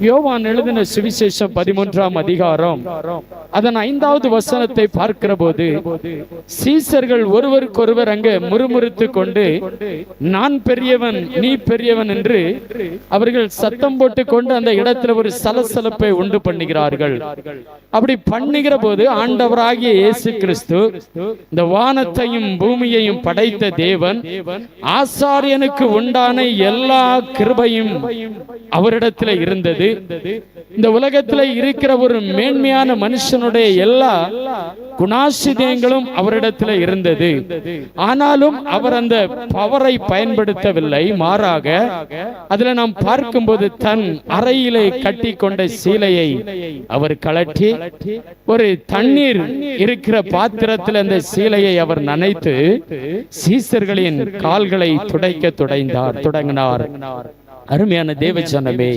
யோவான் எழுதின சுவிசேஷம் 13ஆம் அதிகாரம் அதன் 5வது வசனத்தை பார்க்கிற போது, சீசர்கள் ஒருவருக்கொருவர் அங்கே முறுமுறுத்து கொண்டு, நான் பெரியவன் நீ பெரியவன் என்று அவர்கள் சத்தம் போட்டு கொண்டு அந்த இடத்துல ஒரு சலசலப்பை உண்டு பண்ணுகிறார்கள். அப்படி பண்ணுகிற போது ஆண்டவராகிய இயேசு கிறிஸ்து, இந்த வானத்தையும் பூமியையும் படைத்த தேவன், ஆசாரியனுக்கு உண்டான எல்லா கிருபையும் அவரிடத்தில் இருந்தது. இந்த உலகத்தில் இருக்கிற ஒரு மேன்மையான மனுஷனுடைய எல்லா குணாசிதயங்களும் அவரிடத்தில் இருந்தது. ஆனாலும் அவர் அந்த பவரை பயன்படுத்தவில்லை. மாறாக அதுல நாம் பார்க்கும்போது தன் அறையிலே கட்டி கொண்ட சீலையை அவர் கழற்றி ஒரு தண்ணீர் இருக்கிற பாத்திரத்தில் அந்த சீலையை அவர் நனைத்து சீசர்களின் கால்களை துடைக்க தொடங்கினார். அருமையான தேவஜனமே,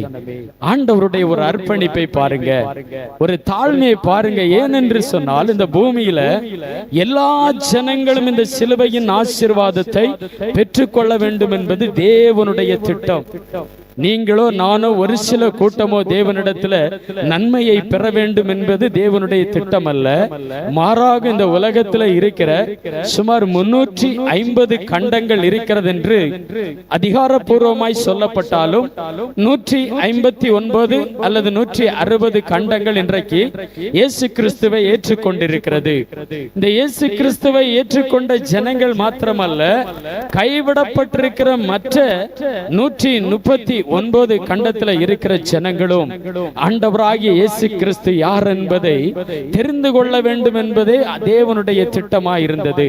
ஆண்டவருடைய ஒரு அர்ப்பணிப்பை பாருங்க, ஒரு தாழ்மையை பாருங்க. ஏனென்று சொன்னால், இந்த பூமியில எல்லா ஜனங்களும் இந்த சிலுவையின் ஆசீர்வாதத்தை பெற்றுக்கொள்ள வேண்டும் என்பது தேவனுடைய திட்டம். நீங்களோ நானோ ஒரு சில கூட்டமோ தேவனிடத்துல நன்மையை பெற வேண்டும் என்பது தேவனுடைய திட்டம் அல்ல. மாறாக இந்த உலகத்துல இருக்கிற சுமார் 350 கண்டங்கள் இருக்கிறது என்று அதிகாரப்பூர்வமாய் சொல்லப்பட்டாலும் 159 அல்லது 160 கண்டங்கள் இன்றைக்கு இயேசு கிறிஸ்துவை ஏற்றுக்கொண்டிருக்கிறது. இந்த இயேசு கிறிஸ்துவை ஏற்றுக்கொண்ட ஜனங்கள் மாத்திரமல்ல, கைவிடப்பட்டிருக்கிற மற்ற 139 கண்டத்தில் இருக்கிற ஜனங்களும் ஆண்டவராகிய இயேசு கிறிஸ்து யார் என்பதை தெரிந்து கொள்ள வேண்டும் என்பதே தேவனுடைய திட்டமாயிருந்தது.